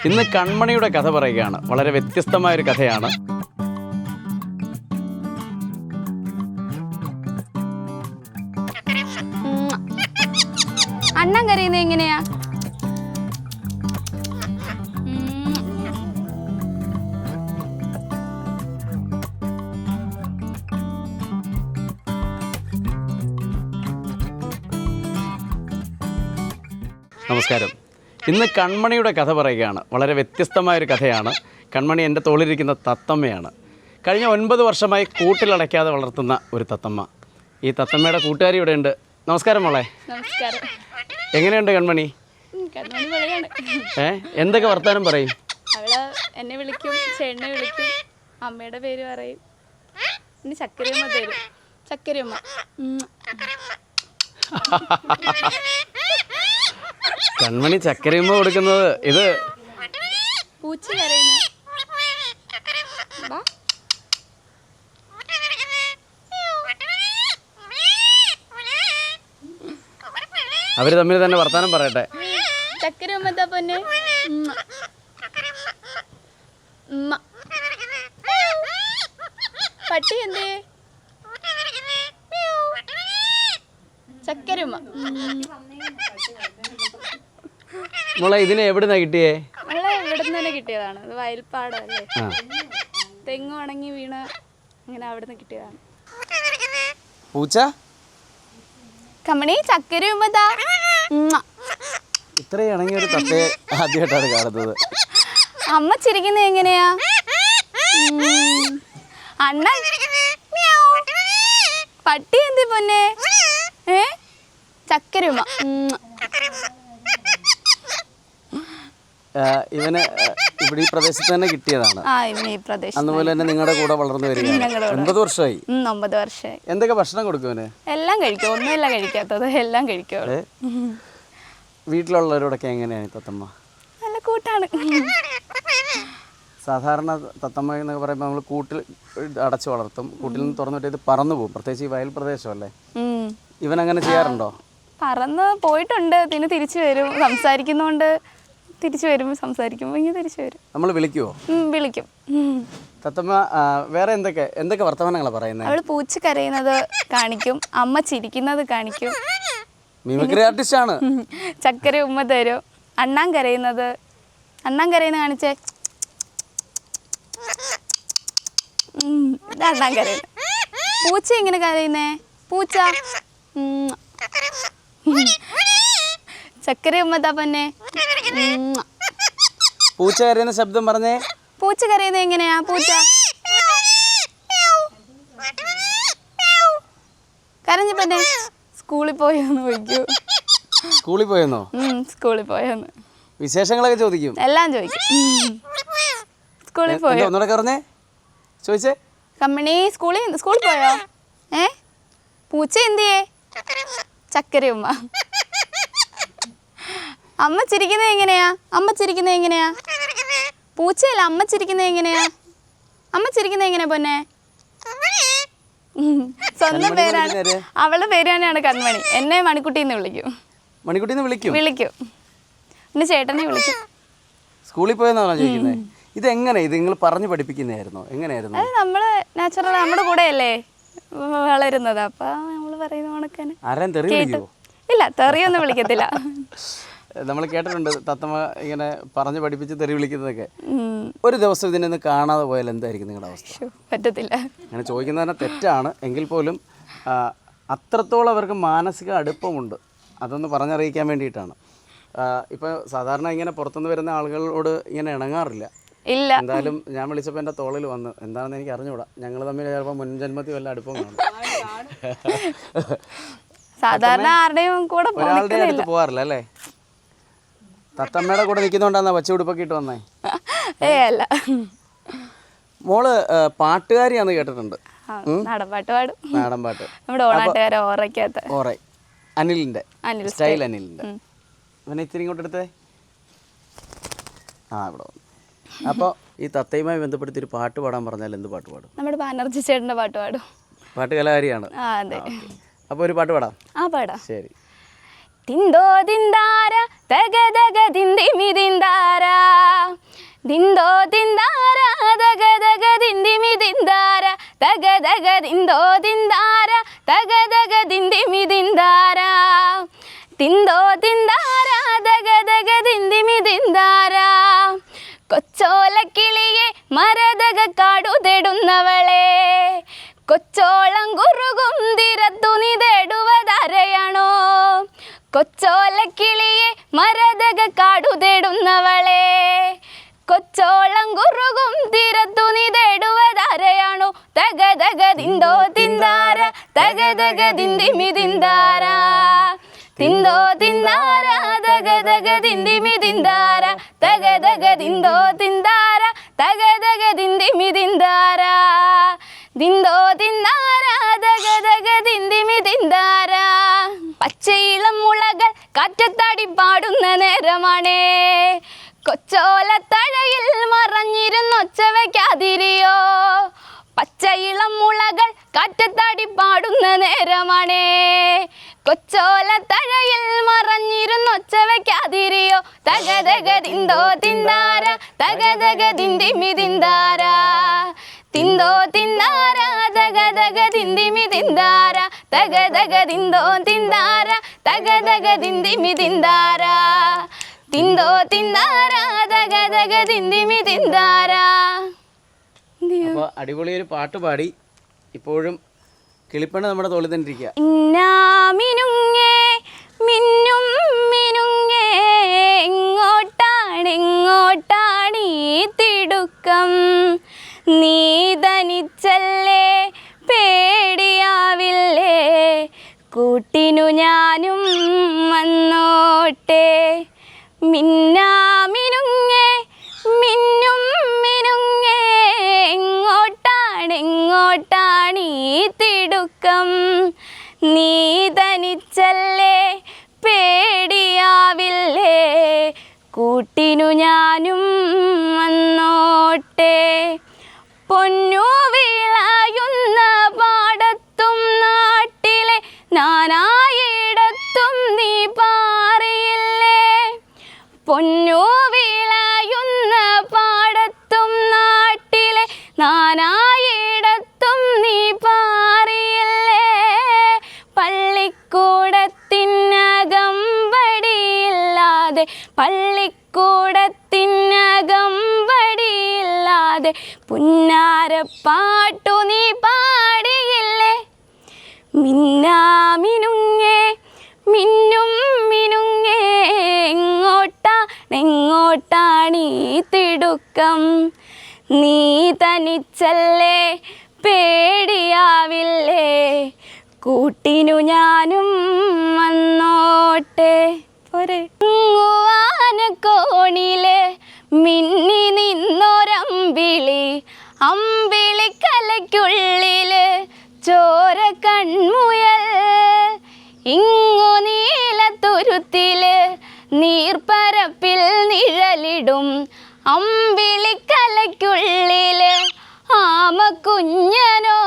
ഇന്ന് കൺമണിയുടെ കഥ പറയുകയാണ്. വളരെ വ്യത്യസ്തമായൊരു കഥയാണ്. അണ്ണൻ കരയുന്നത് എങ്ങനെയാ? നമസ്കാരം. ഇന്ന് കൺമണിയുടെ കഥ പറയുകയാണ്. വളരെ വ്യത്യസ്തമായൊരു കഥയാണ്. കൺമണി എൻ്റെ തോളിലിരിക്കുന്ന തത്തമ്മയാണ്. കഴിഞ്ഞ 9 വർഷമായി കൂട്ടിലടയ്ക്കാതെ വളർത്തുന്ന ഒരു തത്തമ്മ. ഈ തത്തമ്മയുടെ കൂട്ടുകാരി ഇവിടെ ഉണ്ട്. നമസ്കാരം മോളെ. നമസ്കാരം. എങ്ങനെയുണ്ട് കൺമണി? എന്തൊക്കെ വർത്താനം പറയും? അവള് എന്നെ വിളിക്കും, ചേട്ടനെ വിളിക്കും, അമ്മയുടെ പേര് പറയും, പിന്നെ ചക്കരയമ്മ തരും. ചക്കരയമ്മ കൺമണി ചക്കരയമ്മ കൊടുക്കുന്നത്. ഇത് പൂച്ച കരയുന്നു. അവര് തമ്മിൽ തന്നെ വർത്താനം പറയട്ടെ. ചക്കരയമ്മ പൊന്നെ. പട്ടി എന്തേ? ചക്കരയമ്മ. മോളെ ഇതിനെ എവിടുന്നാ കിട്ടിയേ? നമ്മളെ ഇവിടുന്ന് തന്നെ കിട്ടിയതാണ്. അത് വയൽപ്പാടല്ലേ, തെങ്ങ് ഉണങ്ങി വീണ അങ്ങനെ അവിടുന്ന് കിട്ടിയതാണ്. പൂച്ച കമ്മണി ചക്കരയമ്മതാ. ഇത്രയും ഇണങ്ങിയ ഒരു തത്തയെ ആദ്യമായിട്ടാണ് കാണുന്നത്. അമ്മ ചിരിക്കുന്നത് എങ്ങനെയാ? അണ്ണ പട്ടി എന്തി പൊന്നെ? ചക്കരയമ്മ. ഇവന് ഇവിടെ ഈ പ്രദേശത്ത് തന്നെ കിട്ടിയതാണ്. അതുപോലെ തന്നെ നിങ്ങളുടെ കൂടെ വളർന്നു വരികയാണ്. 9 വർഷമായി. 9 വർഷമായി. എന്തൊക്കെ ഭക്ഷണം കൊടുക്കും ഇവന്? എല്ലാം കഴിക്കും. ഒന്നുമില്ല കഴിക്കാത്തത്, എല്ലാം കഴിക്കും. വീട്ടിലുള്ളവരോടൊക്കെ എങ്ങനെയാണ് തത്തമ്മ? നല്ല കൂട്ടാണ്. സാധാരണ തത്തമ്മ എന്നൊക്കെ പറയുമ്പോൾ നമ്മൾ കൂട്ടിൽ അടച്ചു വളർത്തും. കൂട്ടിൽ നിന്ന് തുറന്നിട്ട് ഇത് പറന്നു പോകും. പ്രത്യേകിച്ച് ഈ വയൽ പ്രദേശമല്ലേ. ഇവൻ അങ്ങനെ ചെയ്യാറുണ്ടോ? പറന്ന് പോയിട്ടുണ്ട്, പിന്നെ തിരിച്ചു വരും. സംസാരിക്കുന്നോണ്ട് തിരിച്ചു വരുമ്പോൾ സംസാരിക്കുമ്പോൾ ഇങ്ങനെ തിരിച്ചു വരും. നമ്മൾ വിളിക്കുവോ? വിളിക്കും. തത്തമ്മ വേറെ എന്തൊക്കെ വർത്തമാനങ്ങളാണ് പറയുന്നത്? അവള് പൂച്ച കരയുന്നത് കാണിക്കും, അമ്മ ചിരിക്കുന്നത് കാണിക്കും. മിമിക്രി ആർട്ടിസ്റ്റ് ആണ്. ചക്കര ഉമ്മ തരും. അണ്ണാൻ കരയുന്നത് കാണിച്ചേ. അണ്ണാൻ കരയുന്നത്. പൂച്ച ഇങ്ങനെ കരയുന്നേ. പൂച്ച ചക്കര ഉമ്മതാ പൊന്നെ. പൂച്ച കരയുന്ന ശബ്ദം പറഞ്ഞേ. പൂച്ച കരയുന്നത് എങ്ങനെയാ? പൂച്ച കരഞ്ഞ പൊന്നെ. സ്കൂളിൽ പോയോന്ന് ചോദിക്കൂ. സ്കൂളിൽ പോയെന്നോ? സ്കൂളിൽ പോയോന്ന്. വിശേഷങ്ങളൊക്കെ ചോദിക്കും. എല്ലാം ചോദിക്കും. സ്കൂളിൽ പോയോ? ഒന്നുകൂടെ പറഞ്ഞേ. ചോദിച്ചേ. കമ്മണി സ്കൂളിൽ പോയോ? പൂച്ച എന്തിയേ? ചക്കരയമ്മ. അമ്മ ചിരിക്കുന്നത് എങ്ങനെയാ? പൂച്ചയല്ല, അമ്മ ചിരിക്കുന്നത് എങ്ങനെയാ? പൊന്നെ. സ്വന്തം പേരാണ്. അവളുടെ പേര് തന്നെയാണ് കൺമണി. എന്നെ മണിക്കുട്ടിന്ന് വിളിക്കും. പിന്നെ ചേട്ടനെ വിളിക്കും. സ്കൂളിൽ പോയെന്നാണോ ചോദിക്കുന്നത്? ഇതെങ്ങനെ ഇത് നിങ്ങൾ പറഞ്ഞു പഠിപ്പിക്കുന്നതായിരുന്നോ? എങ്ങനെയായിരുന്നു? അത് നമ്മള് നാച്ചുറൽ നമ്മുടെ കൂടെയല്ലേ വളരുന്നത്. അപ്പൊ നമ്മള് പറയുന്ന കണക്കന്നെ. ആരെയും തെറി വിളിക്കുവോ? ഇല്ല, തെറിയൊന്നും വിളിക്കത്തില്ല. നമ്മൾ കേട്ടിട്ടുണ്ട് തത്തമ്മ ഇങ്ങനെ പറഞ്ഞു പഠിപ്പിച്ച് തെറി വിളിക്കുന്നതൊക്കെ. ഒരു ദിവസം ഇതിനൊന്ന് കാണാതെ പോയാൽ എന്തായിരിക്കും നിങ്ങളുടെ അവസ്ഥ? പറ്റത്തില്ല. അങ്ങനെ ചോദിക്കുന്നത് തന്നെ തെറ്റാണ്. എങ്കിൽ പോലും അത്രത്തോളം അവർക്ക് മാനസിക അടുപ്പമുണ്ട്. അതൊന്ന് പറഞ്ഞറിയിക്കാൻ വേണ്ടിയിട്ടാണ്. ഇപ്പോൾ സാധാരണ ഇങ്ങനെ പുറത്തുനിന്ന് വരുന്ന ആളുകളോട് ഇങ്ങനെ ഇണങ്ങാറില്ല. ഇല്ല. എന്തായാലും ഞാൻ വിളിച്ചപ്പോൾ എൻ്റെ തോളിൽ വന്ന്. എന്താണെന്ന് എനിക്ക് അറിഞ്ഞുകൂടാ. ഞങ്ങൾ തമ്മിൽ ചിലപ്പോൾ മുൻജന്മത്തിൽ വല്ല അടുപ്പം കാണും. സാധാരണ ആരുടെയും കൂടെ ഒരാളുടെ അടുത്ത് പോകാറില്ല അല്ലേ? തത്തമ്മയുടെ കൂടെ നിൽക്കുന്നുണ്ടാ പച്ച ഉടുപ്പൊക്കെ ഇട്ട് വന്നേ? അല്ല. മോള് പാട്ടുകാരിയാന്ന് കേട്ടിട്ടുണ്ട്. നാടൻ പാട്ട് പാടും. നാടൻ പാട്ട്. നമ്മുടെ ഓണാട്ടുകാരെ ഓറയ്ക്കകത്ത്. ഓറ അനിലിൻ്റെ സ്റ്റൈൽ. അനിലിൻ്റെ. പിന്നെ ഇത്തിരി ഇങ്ങോട്ട് എടുത്തേ. ഇവിടെ വന്നു. അപ്പോൾ ഈ തത്തയുമായി ബന്ധപ്പെടുത്തി ഒരു പാട്ട് പാടാൻ പറഞ്ഞാൽ എന്ത് പാട്ട് പാടും? നമ്മുടെ ബാനർജി ചേട്ടൻ്റെ പാട്ട് പാടും. പാട്ട് കലാകാരിയാണ്. അതെ. അപ്പോൾ ഒരു പാട്ട് പാടാം. പാടാം. ശരി. തിന്തോ തിന്താര തഗ തഗ തിന്തിമി തിന്താര ദിന്തോ ദിന്താര ദഗ ദഗ ദിന്ദിമി ദിന്താര ദഗ ദഗ ദിന്തോ ദിന്താര ദഗ ദഗ ദിന്ദിമി ദിന്താര ദിന്തോ ദിന്താര ദഗ ദഗ ദിന്ദിമി ദിന്താര കൊച്ചോലക്കിളിയെ മരതക കാടു തേടുന്നവളെ കൊച്ചോളം കുറുകും തിരത്തു നീ തേടുവതാരയാണോ കൊച്ചോലക്കിളിയെ മരതക കാടു തേടുന്നവളെ കൊച്ചോളം കുറുകും തിരത്തു നീ തേടുവതാരയാണോ തക തക ദിന്തോ തിന്താര തക തക ദിന്ദിമി തിന്താര തിന്തോ തിന്താര തക തക ദിന്ദിമി തിന്താര തക തക ദിന്തോ തിന്താര തക തക ദിന്ദിമി തിന്താര ദിന്തോ തിന്താര തക തക ദിന്ദിമി തിന്താര പച്ചയിളം മുളകൾ കാറ്റത്താടി പാടുന്ന നേരമാണേ കൊച്ചോലത്തഴയിൽ മറഞ്ഞിരുന്നൊച്ച വയ്ക്കാതിരിയോ പച്ചയിളം മുളകൾ കാറ്റത്താടി പാടുന്ന നേരമാണേ കൊച്ചോലത്തഴയിൽ മറഞ്ഞിരുന്നൊച്ച വയ്ക്കാതിരിയോ തക തക ദിന്തോ തിന്താര തക തക ദിന്ദിമി തിന്താര തിന്തോ തിന്താര തക തക ദിന്ദിമി തിന്താര തക തക ദിന്തോ തിന്താര തക തക ദിന്ദിമി തിന്താര തിന്തോ തിന്താര തക തക ദിന്ദിമി തിന്താര. അപ്പോൾ അടിപൊളി ഒരു പാട്ട് പാടി ഇപ്പോഴും കിളിപ്പണ നമ്മുടെ തോളിൽ തന്നെ ഇരിക്കുക. മിനുങ്ങേ മിന്നും മിനുങ്ങേ എങ്ങോട്ടാണ് എങ്ങോട്ടാണ് ഈ തിടുക്കം നീ തനിച്ചല്ലേ പേടിയാവില്ലേ കൂട്ടിനു ഞാനും വന്നോട്ടെ മിന്നാമിനുങ്ങേ മിന്നും മിനുങ്ങേ എങ്ങോട്ടാണ് എങ്ങോട്ടാണ് ഈ തിടുക്കം നീ തനിച്ചല്ലേ പേടിയാവില്ലേ കൂട്ടിനു ഞാനും വന്നോട്ടെ പൊന്നു വിളയുന്ന പാടത്തും നാട്ടിലെ നാനായിടത്തും നീ പാറിയില്ലേ പൊന്നു വിളയുന്ന പാടത്തും നാട്ടിലെ നാനായിടത്തും നീ പാറിയില്ലേ പള്ളിക്കൂടത്തിനകം വടിയില്ലാതെ പള്ളിക്കൂടത്തിനകം വടിയില്ലാതെ പുന്നാരപ്പാട്ടു നീ പാടിയില്ലേ മിന്നാമിനുങ്ങേ മിന്നും മിനുങ്ങേ എങ്ങോട്ടാണ് ഈ തിടുക്കം നീ തനിച്ചല്ലേ പേടിയാവില്ലേ കൂട്ടിനു ഞാനും വന്നോട്ടെ പോരെ കോണില് മിന്നി നിന്നൊരമ്പിളി അമ്പിളിക്കലയ്ക്കുള്ളില് ചോര കൺമുയൽ ഇങ്ങു നീലത്തുരുത്തില് നീർപ്പരപ്പിൽ നിഴലിടും അമ്പിളിക്കലയ്ക്കുള്ളില് ആമക്കുഞ്ഞനോ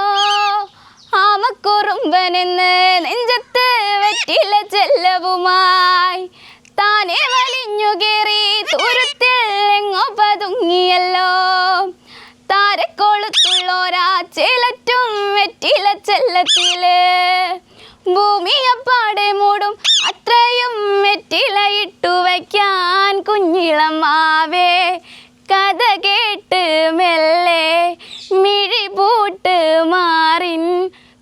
ആമക്കുറുമ്പനെന്ന് നെഞ്ചത്ത് വെറ്റില ചെല്ലവുമായി താനെ വലിഞ്ഞു കയറി തുരുത്തിൽ എങ്ങോ പതുങ്ങിയല്ലോ താരക്കൊളുത്തുള്ളോരാ ചേലറ്റും വെറ്റില ചെല്ലത്തില് ഭൂമിയപ്പാടെ മൂടും അത്രയും വെറ്റില ഇട്ടു വയ്ക്കാൻ കുഞ്ഞിളമാവേ കഥ കേട്ട് മെല്ലെ മിഴി പൂട്ട് മാറിൻ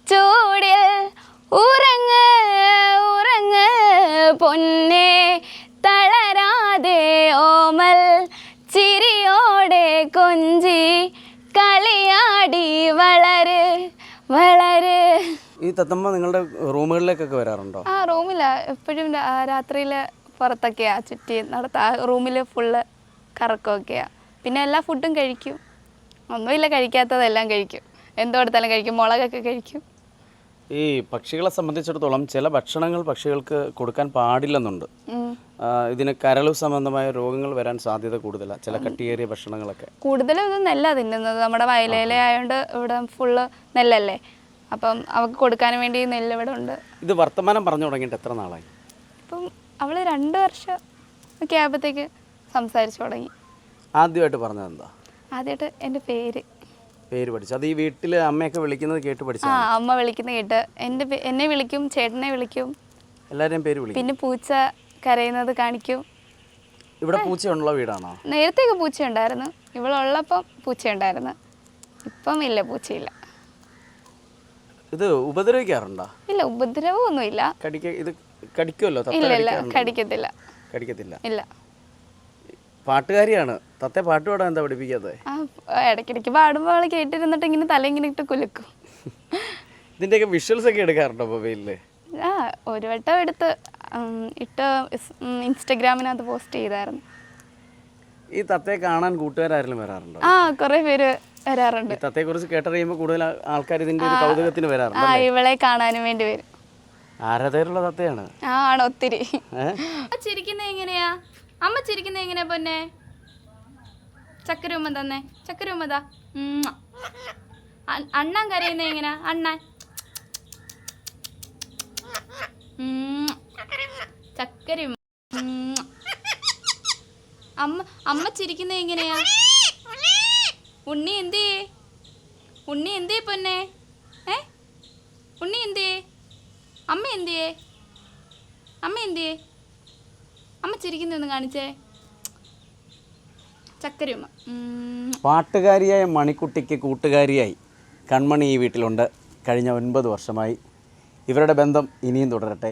ചൂടിൽ ഉറങ്ങ് ഉറങ്ങ് പൊന്നേ തളരാതെ ഓമൽ ചിരിയോടെ കൊഞ്ചി കളിയാടി വളര് വളര്. ഈ തത്തമ്മ നിങ്ങളുടെ റൂമുകളിലേക്കൊക്കെ വരാറുണ്ടോ? ആ റൂമില എപ്പോഴും രാത്രിയിൽ പുറത്തൊക്കെയാ ചുറ്റി നടത്താ റൂമിൽ ഫുള്ള് കറക്കമൊക്കെയാ. പിന്നെ എല്ലാ ഫുഡും കഴിക്കും, ഒന്നുമില്ല കഴിക്കാത്തതെല്ലാം കഴിക്കും, എന്ത് കൊടുത്താലും കഴിക്കും, മുളകൊക്കെ കഴിക്കും. ഈ പക്ഷികളെ സംബന്ധിച്ചിടത്തോളം ചില ഭക്ഷണങ്ങൾ പക്ഷികൾക്ക് കൊടുക്കാൻ പാടില്ലെന്നുണ്ട്. ഇതിന് കരളു സംബന്ധമായ രോഗങ്ങൾ വരാൻ സാധ്യത കൂടുതലാണ് ചില കട്ടിയേറിയ ഭക്ഷണങ്ങളൊക്കെ. കൂടുതലും ഇത് നെല്ലാണ് തിന്നുന്നത്, നമ്മുടെ വയലേല ആയതുകൊണ്ട് ഇവിടെ ഫുള്ള് നെല്ലല്ലേ, അപ്പം അവൾക്ക് കൊടുക്കാൻ വേണ്ടി നെല്ല് ഇവിടെ ഉണ്ട്. ഇത് വർത്തമാനം പറഞ്ഞു തുടങ്ങിയിട്ട് എത്ര നാളായി? ഇപ്പം അവൾ 2 വർഷം ഒക്കെ ആയപ്പോഴത്തേക്ക് സംസാരിച്ചു തുടങ്ങി. ആദ്യമായിട്ട് പറഞ്ഞത് എന്താ? ആദ്യമായിട്ട് എൻ്റെ പേര് പഠിച്ചു. അത് ഈ വീട്ടിൽ അമ്മയൊക്കെ വിളിക്കുന്നത് കേട്ട് പഠിച്ചു? അമ്മ വിളിക്കുന്ന കേട്ട് എന്നെ വിളിക്കും, ചേട്ടനെ വിളിക്കും, എല്ലാവരെയും പേര് വിളിക്കും. പിന്നെ പൂച്ച കരയുന്നത് കാണിക്കും. ഇവിടെ പൂച്ചയുള്ള വീടാണോ? നേരത്തെയൊക്കെ പൂച്ചയുണ്ടായിരുന്നു, ഇവളുള്ളപ്പം പൂച്ചയുണ്ടായിരുന്നു, ഇപ്പം ഇല്ല, പൂച്ചയില്ല. ഇത് ഉപദ്രവിക്കാറുണ്ടോ? ഇല്ല, ഉപദ്രവമൊന്നുമില്ല. ഇത് കടിക്കുമല്ലോ? ഇല്ല ഇല്ല, കടിക്കത്തില്ല. ഇല്ല. പാട്ടുകാരിയാണ്. തത്തെ പാട്ട് പാടാൻ എന്താ പഠിപ്പിക്കാതെ? ഇടയ്ക്കിടയ്ക്ക് പാടുമ്പോൾ അവൾ കേട്ടിരുന്നിട്ട് ഇങ്ങനെ തല ഇങ്ങനെ ഇട്ട് കുലുക്കും. ഇതിൻ്റെയൊക്കെ വിഷ്വൽസ് ഒക്കെ എടുക്കാറുണ്ടോ മൊബൈലിൽ? ഒരു വട്ടം ഇട്ട് ഇൻസ്റ്റഗ്രാമിനകത്ത് പോസ്റ്റ് ചെയ്തായിരുന്നു. ഈ തത്തയെ കാണാൻ കൂട്ടുകാരെങ്കിലും വരാറുണ്ടോ? കുറേ പേര് വരാറുണ്ട്. തത്തയെ കുറിച്ച് കേട്ടറിയുമ്പോൾ കൂടുതൽ ആൾക്കാർ ഇതിന്റെ ഒരു കൗതുകത്തിന് വരാറുണ്ട്. ഇവളെ കാണാനും വേണ്ടി വരും. ആരാധകരുള്ള തത്തയാണ്. ആണ് ഒത്തിരി. ചിരിക്കുന്നത് എങ്ങനെയാ? അമ്മ ചിരിക്കുന്നത് എങ്ങനെയാ പൊന്നെ? ചക്കരൂമ്മ തന്നെ, ചക്കരൂമ്മതാ. അണ്ണാൻ കരയുന്നത് എങ്ങനെയാ? അണ്ണാൻ ചക്കരൂമ്മ. അമ്മ ചിരിക്കുന്നത് എങ്ങനെയാ? ഉണ്ണി എന്തേ? ഉണ്ണി എന്തേ പൊന്നെ? ഉണ്ണി എന്തേ? അമ്മ എന്തേ? അമ്മ എന്തേ? അമ്മ ചിരിക്കുന്നൊന്ന് കാണിച്ചേ. ചക്കരയുമ്മ. പാട്ടുകാരിയായ മണിക്കുട്ടിക്ക് കൂട്ടുകാരിയായി കൺമണി ഈ വീട്ടിലുണ്ട്. കഴിഞ്ഞ 9 വർഷമായി. ഇവരുടെ ബന്ധം ഇനിയും തുടരട്ടെ.